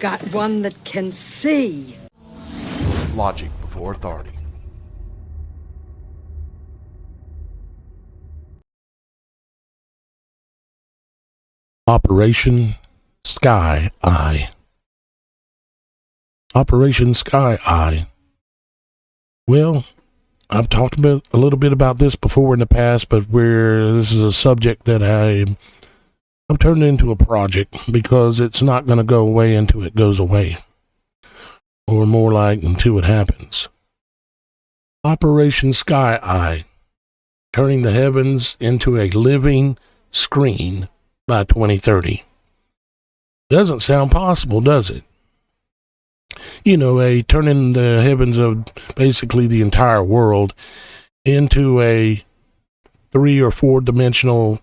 got one that can see. Logic before authority. Operation Sky Eye. Operation Sky Eye. Well, I've talked a little bit about this before in the past, but this is a subject that I've turned into a project because it's not going to go away until it goes away, or more like until it happens. Operation Sky Eye, turning the heavens into a living screen by 2030. Doesn't sound possible, does it? You know, turning the heavens of basically the entire world into a 3 or 4 dimensional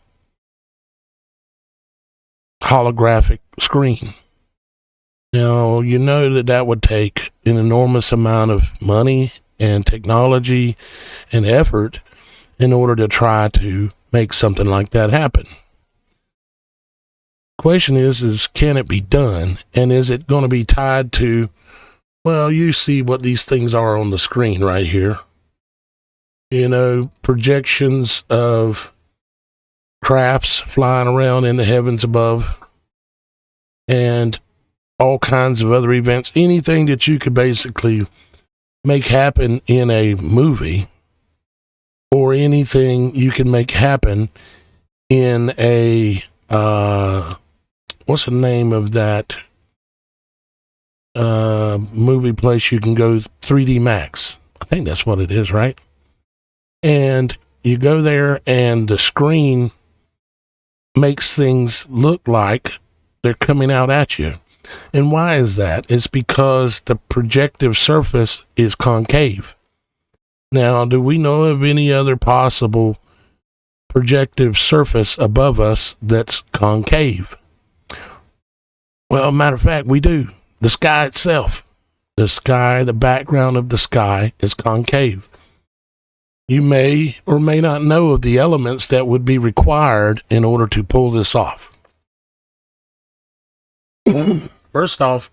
holographic screen. Now, you know that would take an enormous amount of money and technology and effort in order to try to make something like that happen. Question is can it be done? And is it going to be tied to, well, you see what these things are on the screen right here. You know, projections of crafts flying around in the heavens above, and all kinds of other events. Anything that you could basically make happen in a movie, or anything you can make happen in a, what's the name of that movie place you can go, 3D Max? I think that's what it is, right? And you go there and the screen makes things look like they're coming out at you. And why is that? It's because the projective surface is concave. Now, do we know of any other possible projective surface above us that's concave? Well, matter of fact, we do. The sky itself. The sky, the background of the sky is concave. You may or may not know of the elements that would be required in order to pull this off. First off,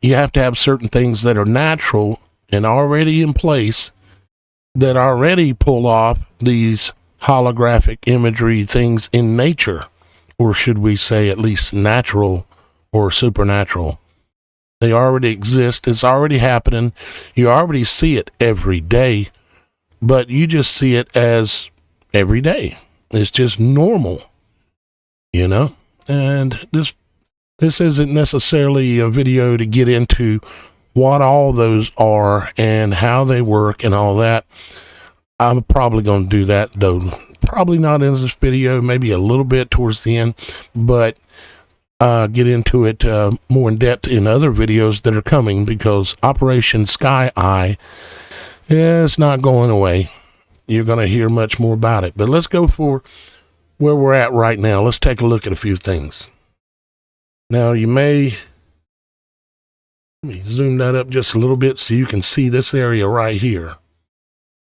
you have to have certain things that are natural and already in place that already pull off these holographic imagery things in nature, or should we say at least natural or supernatural. They already exist. It's already happening. You already see it every day, but you just see it as every day. It's just normal, you know? And this isn't necessarily a video to get into what all those are and how they work and all that. I'm probably going to do that, though. Probably not in this video, maybe a little bit towards the end, but get into it more in depth in other videos that are coming, because Operation Sky Eye is not going away. You're going to hear much more about it. But let's go for where we're at right now. Let's take a look at a few things. Now, let me zoom that up just a little bit so you can see this area right here.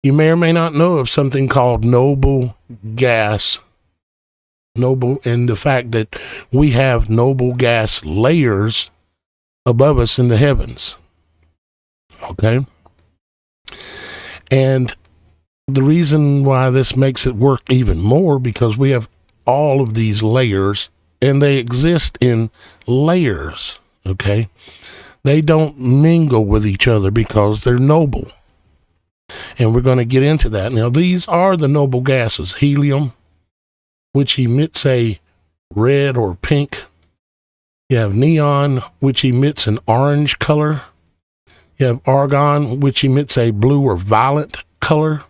You may or may not know of something called noble gas. And the fact that we have noble gas layers above us in the heavens. Okay? And the reason why this makes it work even more, because we have all of these layers, and they exist in layers, okay? They don't mingle with each other because they're noble. And we're going to get into that. Now, these are the noble gases. Helium, which emits a red or pink. You have neon, which emits an orange color. You have argon, which emits a blue or violet color.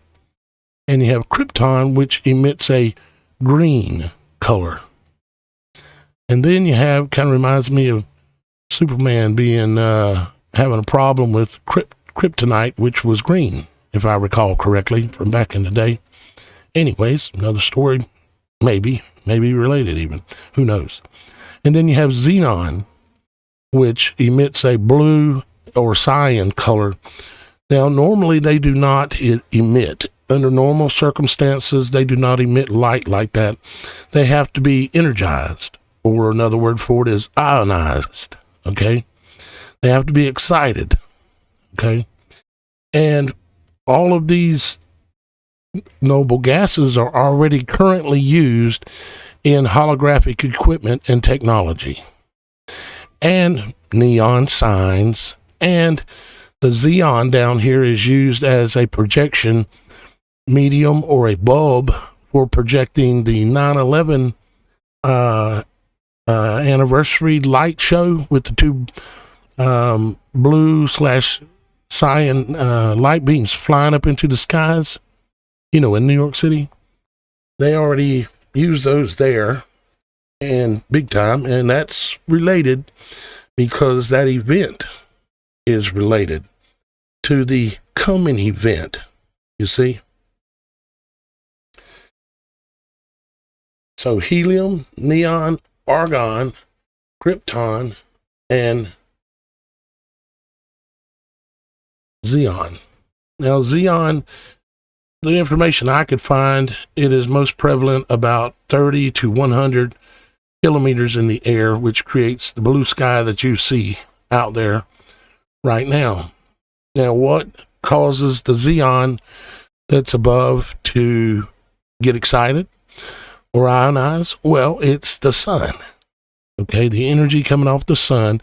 And you have krypton, which emits a green color. And then you have, kind of reminds me of Superman being, having a problem with kryptonite, which was green, if I recall correctly, from back in the day. Anyways, another story, maybe related even, who knows. And then you have xenon, which emits a blue or cyan color. Now, normally they do not emit. Under normal circumstances, they do not emit light like that. They have to be energized, or another word for it is ionized. Okay. They have to be excited. Okay. And all of these noble gases are already currently used in holographic equipment and technology, and neon signs, and the xenon down here is used as a projection medium or a bulb for projecting the 9/11 anniversary light show with the two blue / cyan light beams flying up into the skies. In New York City, they already use those there, and big time, and that's related because that event is related to the coming event, you see. So helium, neon, argon, krypton, and xenon. Now, xenon, the information I could find, it is most prevalent about 30 to 100 kilometers in the air, which creates the blue sky that you see out there right now. Now, what causes the xenon that's above to get excited or ionize? Well, it's the sun. Okay, the energy coming off the sun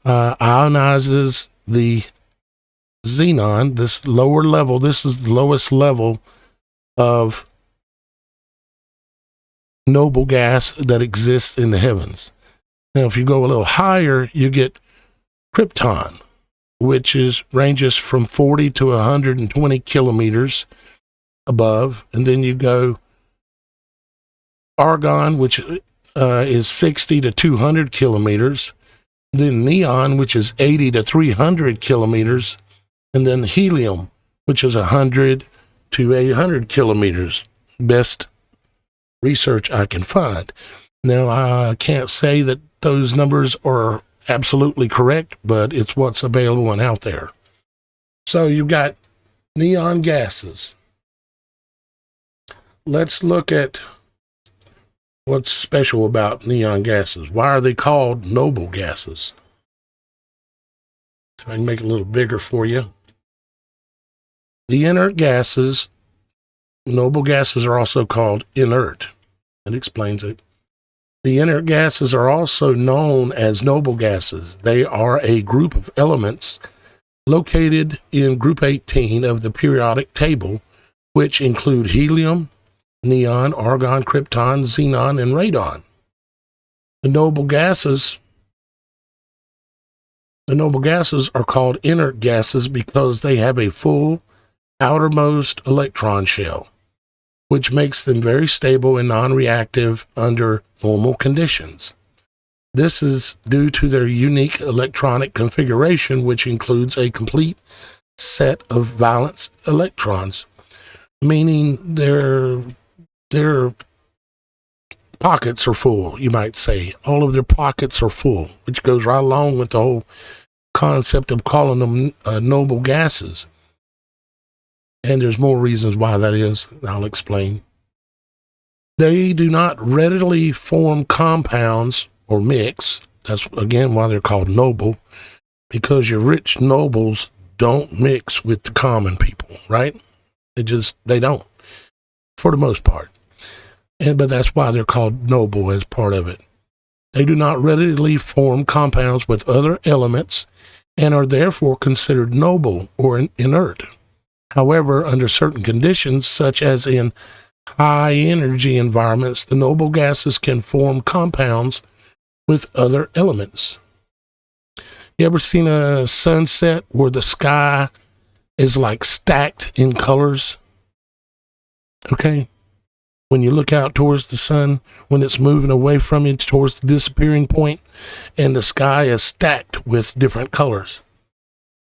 ionizes the xenon, this lower level. This is the lowest level of noble gas that exists in the heavens. Now, if you go a little higher, you get krypton, which ranges from 40 to 120 kilometers above, and then you go argon, which is 60 to 200 kilometers, then neon, which is 80 to 300 kilometers, and then helium, which is 100 to 800 kilometers. Best research I can find. Now, I can't say that those numbers are absolutely correct, but it's what's available and out there. So you've got neon gases. Let's look at what's special about neon gases. Why are they called noble gases? So I can make it a little bigger for you. The inert gases, noble gases, are also called inert. It explains it. The inert gases are also known as noble gases. They are a group of elements located in group 18 of the periodic table, which include helium, neon, argon, krypton, xenon, and radon. The noble gases are called inert gases because they have a full outermost electron shell, which makes them very stable and non-reactive under normal conditions. This is due to their unique electronic configuration, which includes a complete set of valence electrons, meaning their pockets are full, you might say. All of their pockets are full, which goes right along with the whole concept of calling them noble gases. And there's more reasons why that is, and I'll explain. They do not readily form compounds or mix. That's, again, why they're called noble, because your rich nobles don't mix with the common people, right? They don't, for the most part. But that's why they're called noble as part of it. They do not readily form compounds with other elements and are therefore considered noble or inert. However, under certain conditions, such as in high energy environments, the noble gases can form compounds with other elements. You ever seen a sunset where the sky is like stacked in colors? Okay. When you look out towards the sun, when it's moving away from you towards the disappearing point, and the sky is stacked with different colors.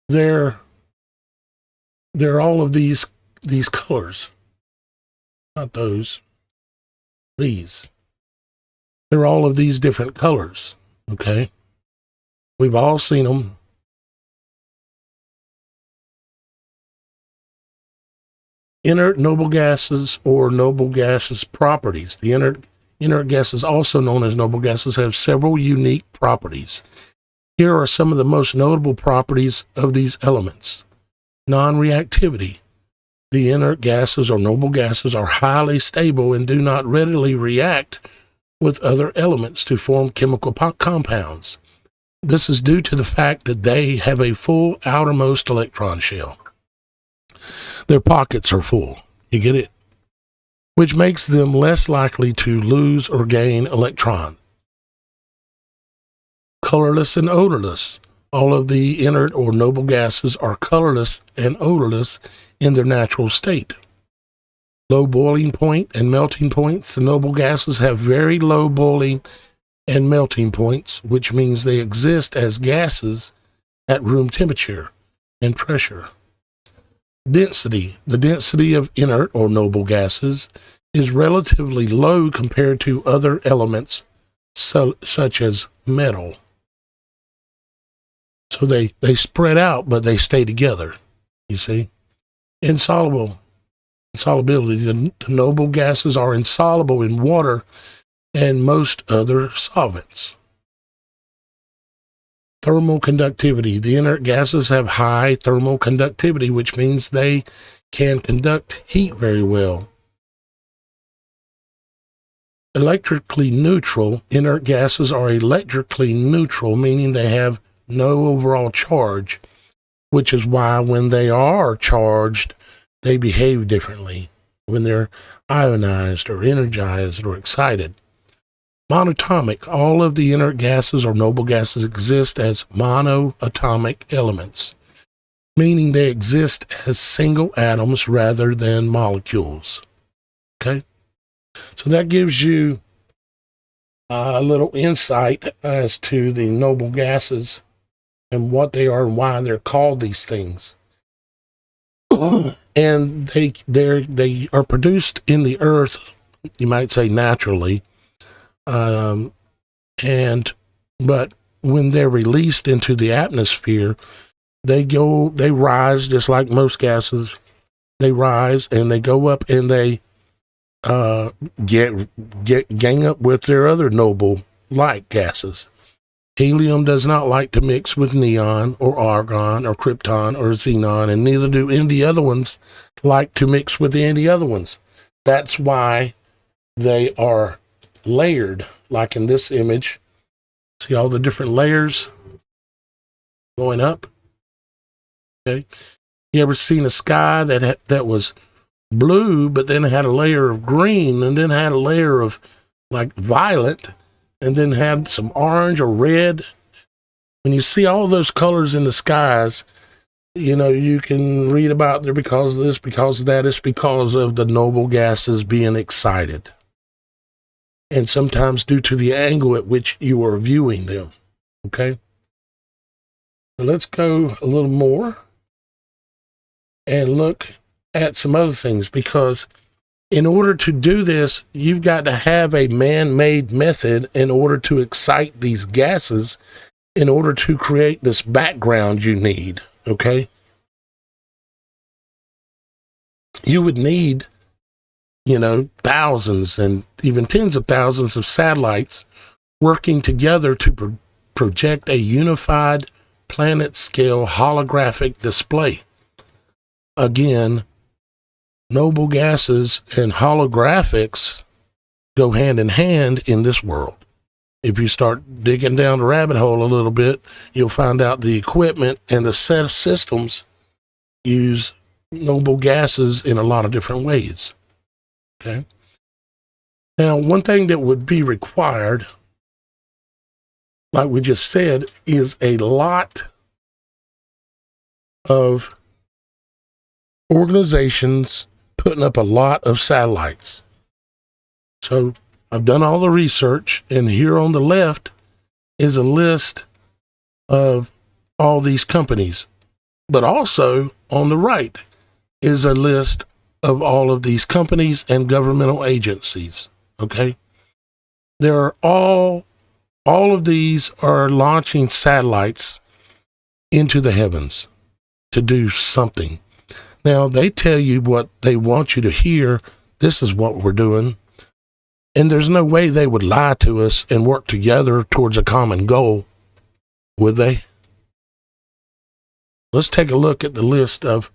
They're all of these colors. Not those. These. They're all of these different colors. Okay? We've all seen them. Inert noble gases or noble gases properties. The inert gases, also known as noble gases, have several unique properties. Here are some of the most notable properties of these elements. Non-reactivity. The inert gases or noble gases are highly stable and do not readily react with other elements to form chemical compounds. This is due to the fact that they have a full outermost electron shell. Their pockets are full. You get it? Which makes them less likely to lose or gain electrons. Colorless and odorless. All of the inert or noble gases are colorless and odorless in their natural state. Low boiling point and melting points. The noble gases have very low boiling and melting points, which means they exist as gases at room temperature and pressure. Density. The density of inert or noble gases is relatively low compared to other elements such as metal. So they spread out, but they stay together, you see. Insolubility. The noble gases are insoluble in water and most other solvents. Thermal conductivity. The inert gases have high thermal conductivity, which means they can conduct heat very well. Electrically neutral. Inert gases are electrically neutral, meaning they have no overall charge, which is why when they are charged, they behave differently when they're ionized or energized or excited. Monatomic. All of the inert gases or noble gases exist as monoatomic elements, meaning they exist as single atoms rather than molecules. Okay? So that gives you a little insight as to the noble gases and what they are and why they're called these things. And they are produced in the earth, you might say naturally, but when they're released into the atmosphere, they rise just like most gases. They rise and they go up and they gang up with their other noble light gases. Helium does not like to mix with neon or argon or krypton or xenon, and neither do any other ones like to mix with any other ones. That's why they are layered, like in this image. See all the different layers going up? Okay. You ever seen a sky that was blue, but then it had a layer of green, and then had a layer of like violet, and then had some orange or red? When you see all those colors in the skies, you know, you can read about there because of this, because of that. It's because of the noble gases being excited. And sometimes due to the angle at which you are viewing them. Okay? So let's go a little more and look at some other things, because in order to do this, you've got to have a man-made method in order to excite these gases, in order to create this background you need, okay? You would need, you know, thousands and even tens of thousands of satellites working together to project a unified planet-scale holographic display. Again, noble gases and holographics go hand in hand in this world. If you start digging down the rabbit hole a little bit, you'll find out the equipment and the set of systems use noble gases in a lot of different ways. Okay. Now, one thing that would be required, like we just said, is a lot of organizations putting up a lot of satellites. So I've done all the research, and here on the left is a list of all these companies. But also on the right is a list of all of these companies and governmental agencies. Okay? There are all of these are launching satellites into the heavens to do something. Now, they tell you what they want you to hear. This is what we're doing. And there's no way they would lie to us and work together towards a common goal. Would they? Let's take a look at the list of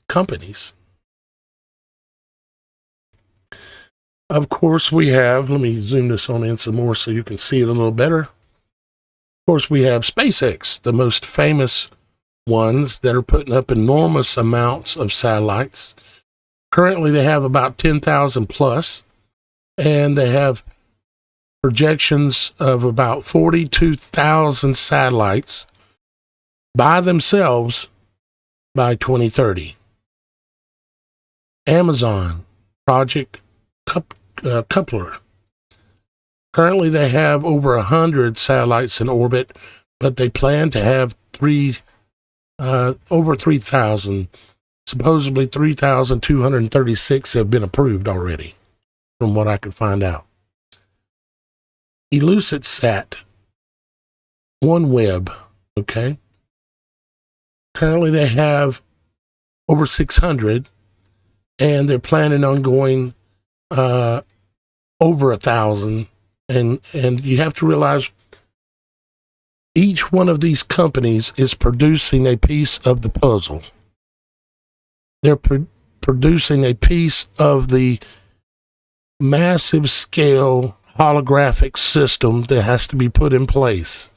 companies. Of course, we have, let me zoom this on in some more so you can see it a little better. Of course, we have SpaceX, the most famous ones that are putting up enormous amounts of satellites. Currently, they have about 10,000 plus, and they have projections of about 42,000 satellites by themselves by 2030. Amazon, Project Coupler. Currently, they have over 100 satellites in orbit, but they plan to have over 3,000. Supposedly 3,236 have been approved already, from what I could find out. ElucidSat, OneWeb, okay? Currently, they have over 600, and they're planning on going over 1,000. And you have to realize each one of these companies is producing a piece of the puzzle. They're producing a piece of the massive scale holographic system that has to be put in place.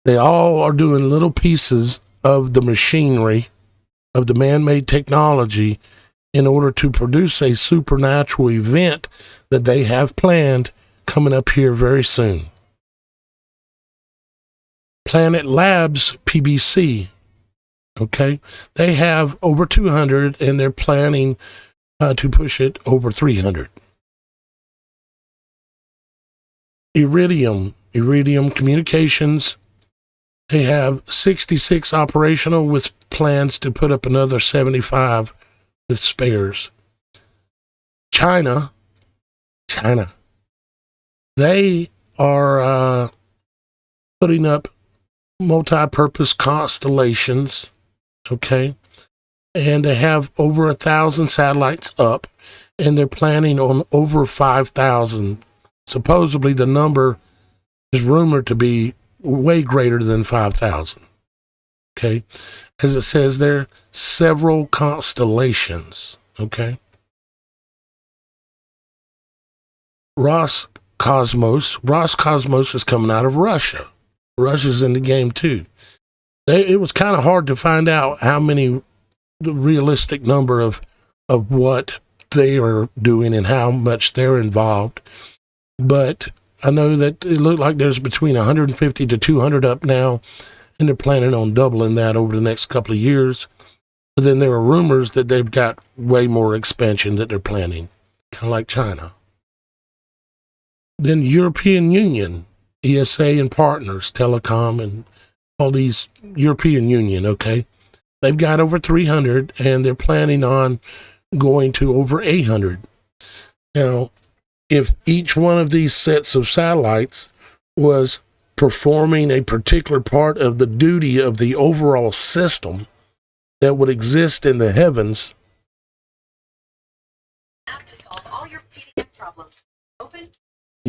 They all are doing little pieces of the machinery, of the man-made technology, in order to produce a supernatural event that they have planned coming up here very soon. Planet Labs PBC, okay, they have over 200, and they're planning to push it over 300. Iridium Communications, they have 66 operational with plans to put up another 75 with spares. China, they are putting up multi-purpose constellations, okay, and they have over 1,000 satellites up, and they're planning on over 5,000. Supposedly the number is rumored to be way greater than 5,000, okay, as it says there, several constellations, okay. Roscosmos is coming out of Russia. Russia's in the game too. It was kind of hard to find out how many, the realistic number of what they are doing and how much they're involved. But I know that it looked like there's between 150 to 200 up now, and they're planning on doubling that over the next couple of years. But then there are rumors that they've got way more expansion that they're planning, kind of like China. Then European Union, ESA and partners, telecom and all these, European Union, okay? They've got over 300, and they're planning on going to over 800. Now, if each one of these sets of satellites was performing a particular part of the duty of the overall system that would exist in the heavens, To solve all your PDF problems. Open.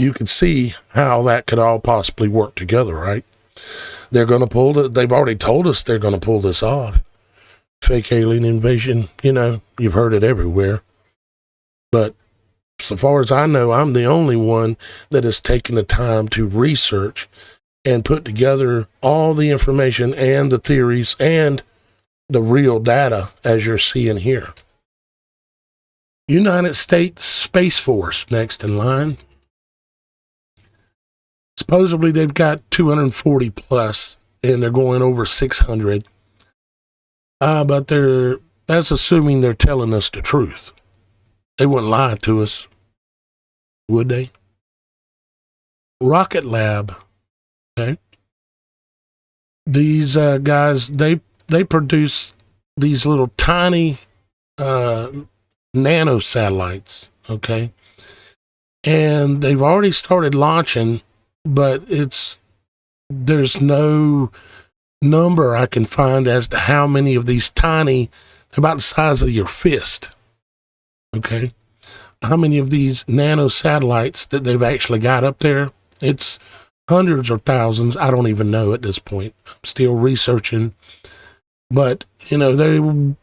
you could see how that could all possibly work together, right? They're going to pull it. They've already told us they're going to pull this off. Fake alien invasion, you've heard it everywhere. But so far as I know, I'm the only one that has taken the time to research and put together all the information and the theories and the real data as you're seeing here. United States Space Force, next in line. Supposedly they've got 240 plus, and they're going over 600. But that's assuming they're telling us the truth. They wouldn't lie to us, would they? Rocket Lab, okay. These guys, they produce these little tiny nano satellites, okay, and they've already started launching, but there's no number I can find as to how many of these tiny, they're about the size of your fist, okay, how many of these nano satellites that they've actually got up there. It's hundreds or thousands. I don't even know at this point. I'm still researching. But, they don't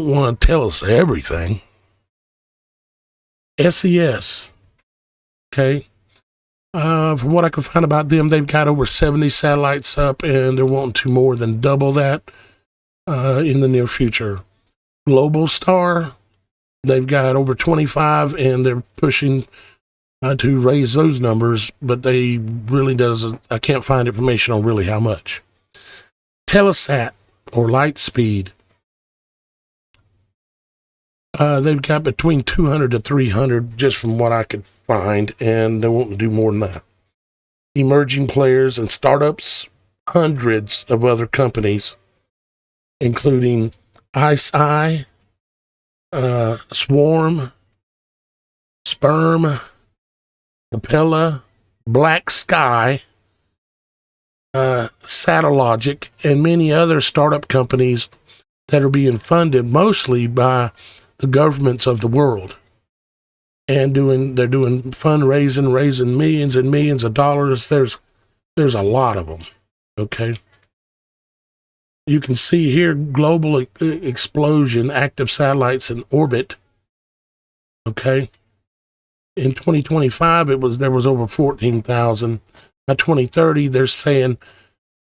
want to tell us everything. SES, okay? From what I can find about them, they've got over 70 satellites up, and they're wanting to more than double that in the near future. Global Star, they've got over 25, and they're pushing to raise those numbers, but they really doesn't. I can't find information on really how much. Telesat, or Lightspeed, they've got between 200 to 300, just from what I could find, and they won't do more than that. Emerging players and startups, hundreds of other companies, including ICEYE, Swarm, Sperm, Capella, Black Sky, Satellogic, and many other startup companies that are being funded mostly by the governments of the world. And they're doing fundraising, raising millions and millions of dollars. There's a lot of them. Okay. You can see here global explosion, active satellites in orbit. Okay. In 2025, there was over 14,000. By 2030, they're saying,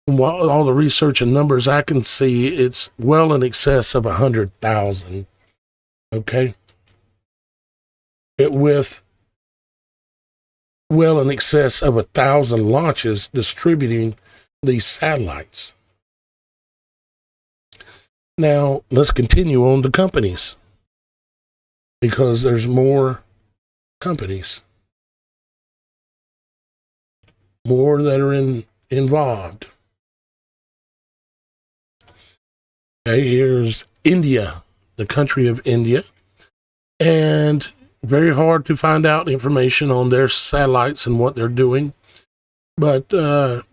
from all the research and numbers I can see, it's well in excess of 100,000. Okay. With well in excess of 1,000 launches distributing these satellites. Now, let's continue on the companies, because there's more companies, more that are involved. Okay, here's India, the country of India, and very hard to find out information on their satellites and what they're doing. But, I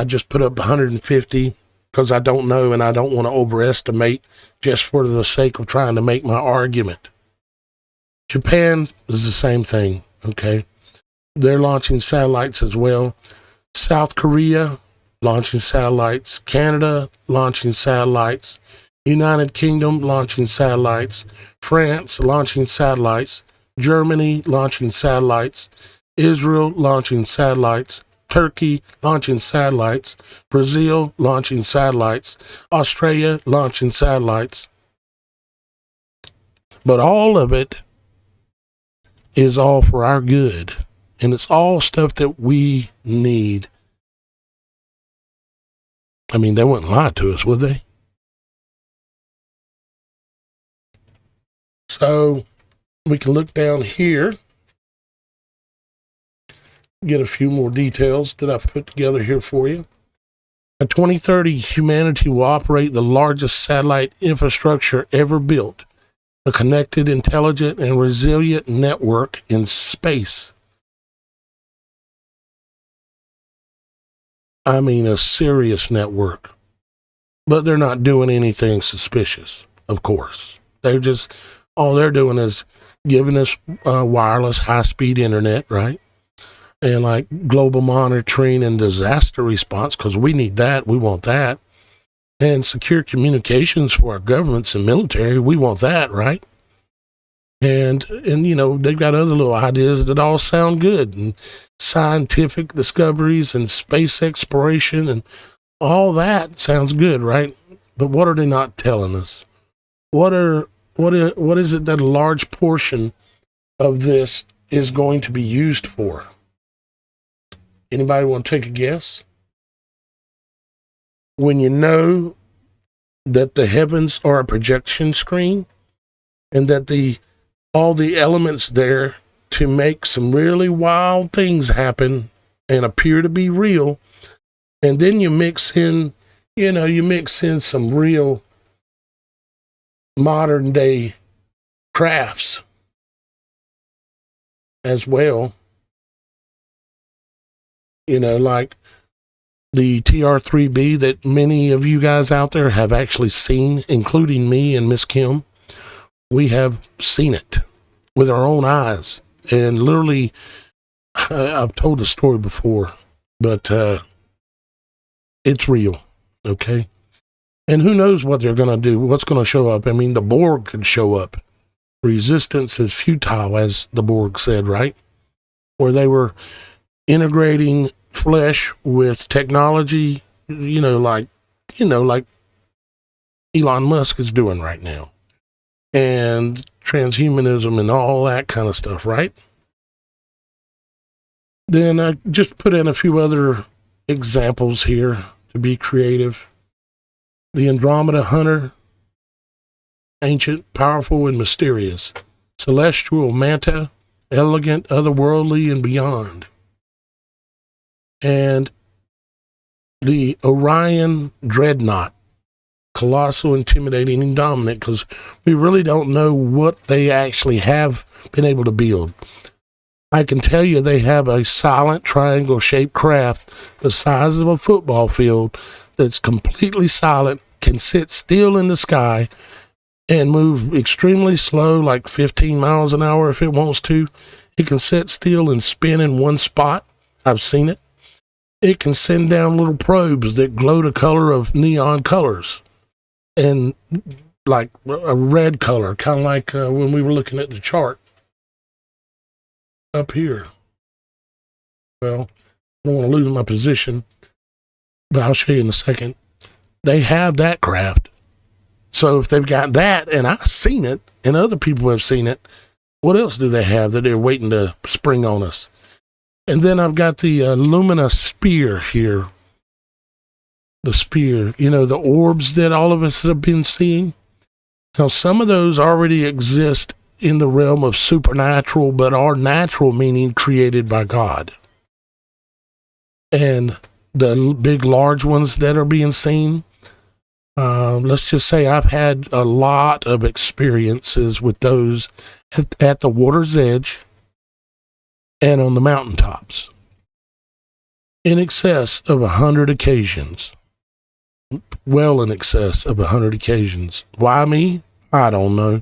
just put up 150 because I don't know, and I don't want to overestimate just for the sake of trying to make my argument. Japan is the same thing, okay? They're launching satellites as well. South Korea, launching satellites. Canada, launching satellites. United Kingdom, launching satellites. France, launching satellites. Germany, launching satellites. Israel, launching satellites. Turkey, launching satellites. Brazil, launching satellites. Australia, launching satellites. But all of it is all for our good. And it's all stuff that we need. I mean, they wouldn't lie to us, would they? So we can look down here, get a few more details that I've put together here for you. By 2030, humanity will operate the largest satellite infrastructure ever built, a connected, intelligent, and resilient network in space. I mean, a serious network. But they're not doing anything suspicious, of course. All they're doing is giving us wireless high-speed internet, right? And like global monitoring and disaster response, because we need that, we want that. And secure communications for our governments and military, we want that, right? And they've got other little ideas that all sound good, and scientific discoveries and space exploration and all that sounds good, right? But what are they not telling us? What is it that a large portion of this is going to be used for? Anybody want to take a guess? When you know that the heavens are a projection screen, and that all the elements there to make some really wild things happen and appear to be real, and then you mix in some real modern day crafts as well. Like the TR-3B that many of you guys out there have actually seen, including me and Miss Kim. We have seen it with our own eyes. And literally, I've told the story before. but it's real, okay? And who knows what they're going to do, what's going to show up. I mean, the Borg could show up. Resistance is futile, as the Borg said, right? Where they were integrating flesh with technology, like Elon Musk is doing right now. And transhumanism and all that kind of stuff, right? Then I just put in a few other examples here to be creative. The Andromeda Hunter, ancient, powerful, and mysterious. Celestial Manta, elegant, otherworldly, and beyond. And the Orion Dreadnought, colossal, intimidating, and dominant, because we really don't know what they actually have been able to build. I can tell you they have a silent triangle-shaped craft the size of a football field that's completely silent, can sit still in the sky, and move extremely slow, like 15 miles an hour if it wants to. It can sit still and spin in one spot. I've seen it. It can send down little probes that glow the color of neon colors, and like a red color, kind of like when we were looking at the chart up here. Well, I don't want to lose my position, but I'll show you in a second. They have that craft. So if they've got that, and I've seen it, and other people have seen it, what else do they have that they're waiting to spring on us? And then I've got the Lumina Spear here. The spear, the orbs that all of us have been seeing. Now, some of those already exist in the realm of supernatural, but are natural, meaning created by God. And the big, large ones that are being seen, let's just say I've had a lot of experiences with those at the water's edge and on the mountaintops. In excess of 100 occasions. Well in excess of 100 occasions. Why me? I don't know.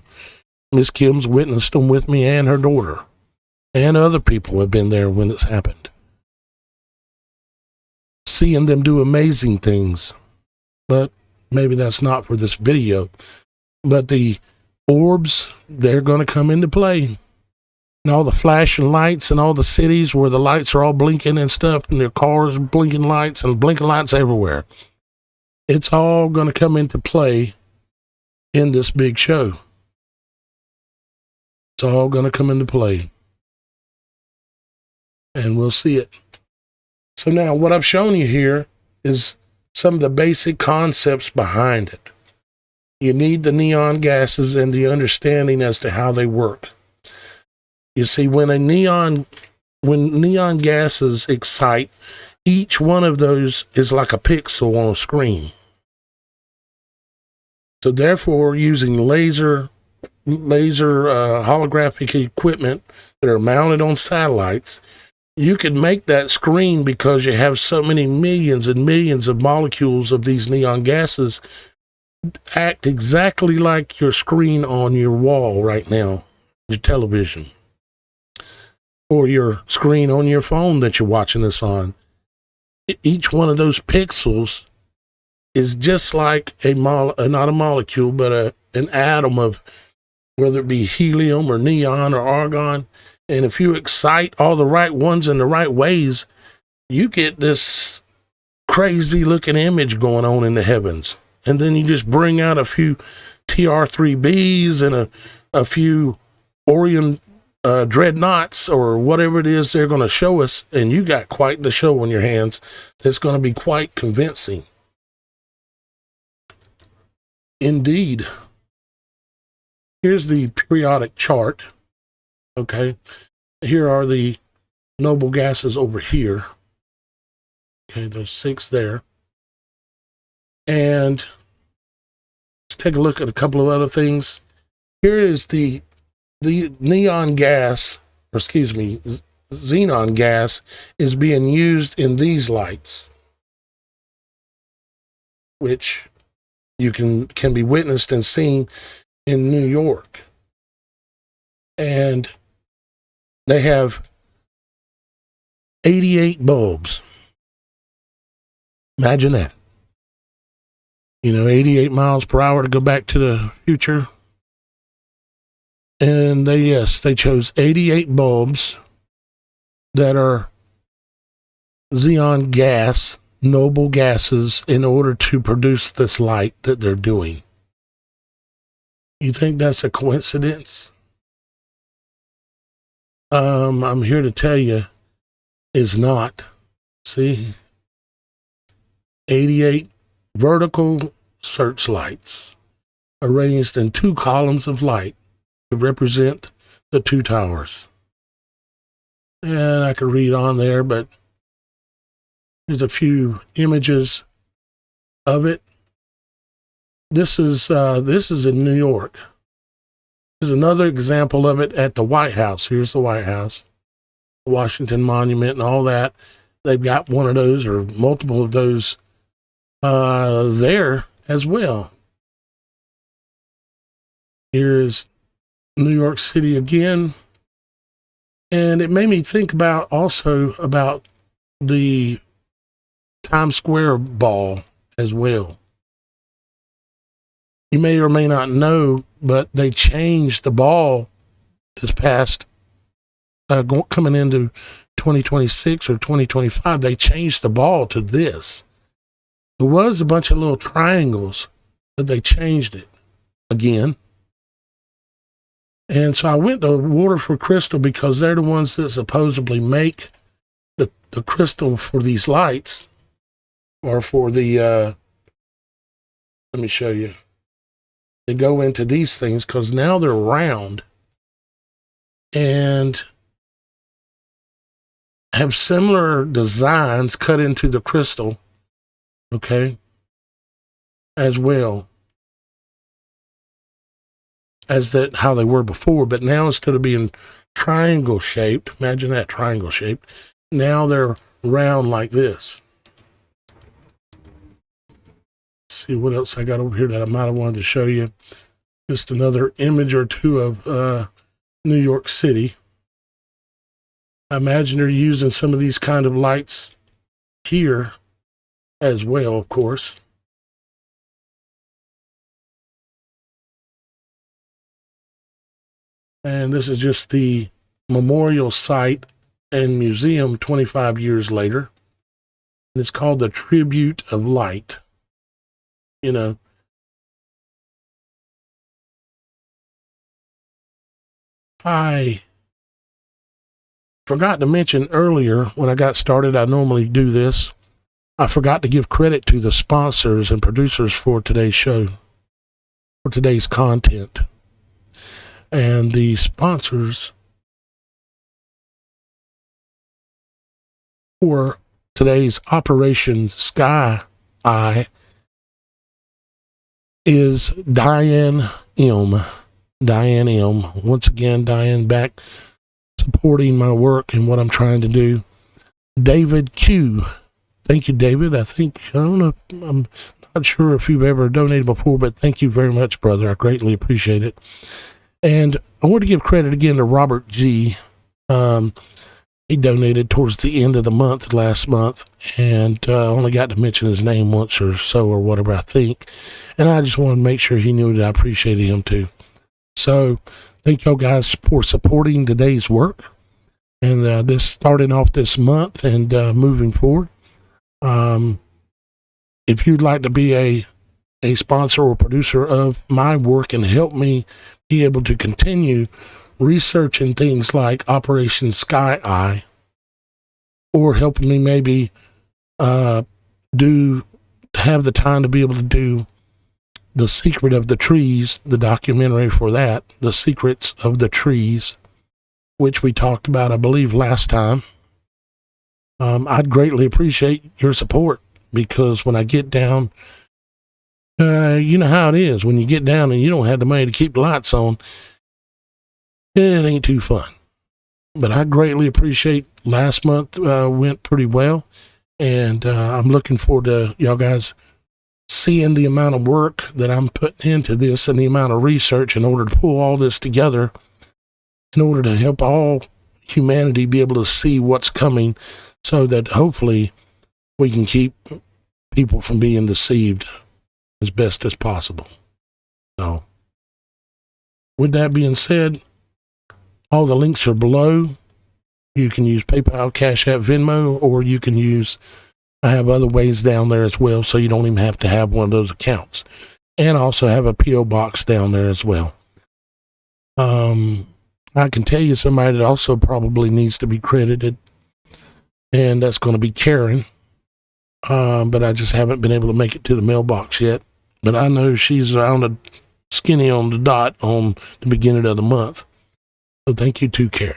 Miss Kim's witnessed them with me and her daughter. And other people have been there when it's happened. Seeing them do amazing things. But maybe that's not for this video. But the orbs, they're going to come into play. And all the flashing lights in all the cities where the lights are all blinking and stuff, and their cars blinking lights and blinking lights everywhere. It's all going to come into play in this big show. It's all going to come into play. And we'll see it. So now what I've shown you here is some of the basic concepts behind it. You need the neon gases and the understanding as to how they work. You see, when neon gases excite, each one of those is like a pixel on a screen. So therefore, using laser holographic equipment that are mounted on satellites, you can make that screen, because you have so many millions and millions of molecules of these neon gases, act exactly like your screen on your wall right now, your television, or your screen on your phone that you're watching this on. Each one of those pixels is just like not a molecule, but an atom of, whether it be helium or neon or argon. And if you excite all the right ones in the right ways, you get this crazy looking image going on in the heavens. And then you just bring out a few TR3Bs and a few Orion dreadnoughts or whatever it is they're going to show us, and you got quite the show on your hands that's going to be quite convincing. Indeed. Here's the periodic chart. Okay. Here are the noble gases over here. Okay, there's 6 there. And let's take a look at a couple of other things. Here is the neon gas, or excuse me, xenon gas is being used in these lights, which you can be witnessed and seen in New York. And they have 88 bulbs. Imagine that. 88 miles per hour to go back to the future. And they chose 88 bulbs that are xenon gas, noble gases, in order to produce this light that they're doing. You think that's a coincidence? I'm here to tell you it's not. See? 88 vertical searchlights arranged in 2 columns of light to represent the 2 towers. And I could read on there, but there's a few images of it. This is in New York. There's another example of it at the White House. Here's the White House, Washington Monument and all that. They've got one of those or multiple of those there as well. Here's New York City again. And it made me think about the Times Square ball as well. You may or may not know, but they changed the ball this past, coming into 2026 or 2025. They changed the ball to this. It was a bunch of little triangles, but they changed it again. And so I went to Water for Crystal because they're the ones that supposedly make the crystal for these lights, or for the, let me show you. They go into these things because now they're round and have similar designs cut into the crystal, okay, as well as that how they were before. But now, instead of being triangle shaped, imagine that, triangle shaped, now they're round like this. Let's see what else I got over here that I might have wanted to show you. Just another image or two of New York City. I imagine they're using some of these kind of lights here as well, of course. And this is just the memorial site and museum 25 years later. And it's called the Tribute of Light. I forgot to mention earlier when I got started, I normally do this. I forgot to give credit to the sponsors and producers for today's show, for today's content. And the sponsors for today's Operation Sky Eye is Diane M. Diane M. Once again, Diane back supporting my work and what I'm trying to do. David Q. Thank you, David. I'm not sure if you've ever donated before, but thank you very much, brother. I greatly appreciate it. And I want to give credit again to Robert G. He donated towards the end of the month, last month, and only got to mention his name once or so or whatever, I think. And I just wanted to make sure he knew that I appreciated him too. So thank y'all guys for supporting today's work. And this starting off this month and moving forward. If you'd like to be a sponsor or producer of my work and help me be able to continue researching things like Operation Sky Eye, or helping me maybe have the time to be able to do The Secret of the Trees, the documentary for that, The Secrets of the Trees, which we talked about, I believe, last time. I'd greatly appreciate your support, because when I get down, you know how it is. When you get down and you don't have the money to keep the lights on, it ain't too fun. But I greatly appreciate last month went pretty well. And I'm looking forward to y'all guys seeing the amount of work that I'm putting into this and the amount of research in order to pull all this together, in order to help all humanity be able to see what's coming, so that hopefully we can keep people from being deceived as best as possible. So, with that being said, all the links are below. You can use PayPal, CashApp, Venmo, or you can use, I have other ways down there as well, so you don't even have to have one of those accounts. And I also have a P.O. box down there as well. I can tell you somebody that also probably needs to be credited, and that's going to be Karen. But I just haven't been able to make it to the mailbox yet. But I know she's on the skinny on the dot on the beginning of the month. So thank you to Karen.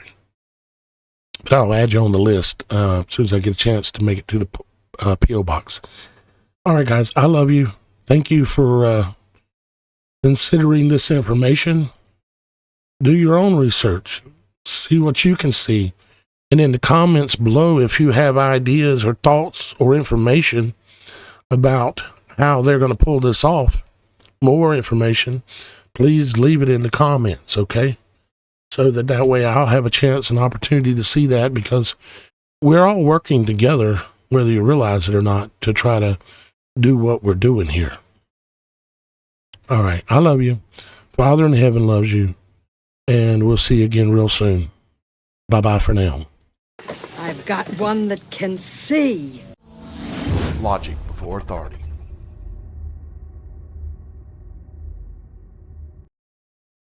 But I'll add you on the list as soon as I get a chance to make it to the P.O. box. All right, guys, I love you. Thank you for considering this information. Do your own research. See what you can see. And in the comments below, if you have ideas or thoughts or information about how they're going to pull this off, more information, please leave it in the comments, okay? So that way I'll have a chance and opportunity to see that, because we're all working together, whether you realize it or not, to try to do what we're doing here. All right. I love you. Father in heaven loves you. And we'll see you again real soon. Bye-bye for now. I've got one that can see. Logic before authority.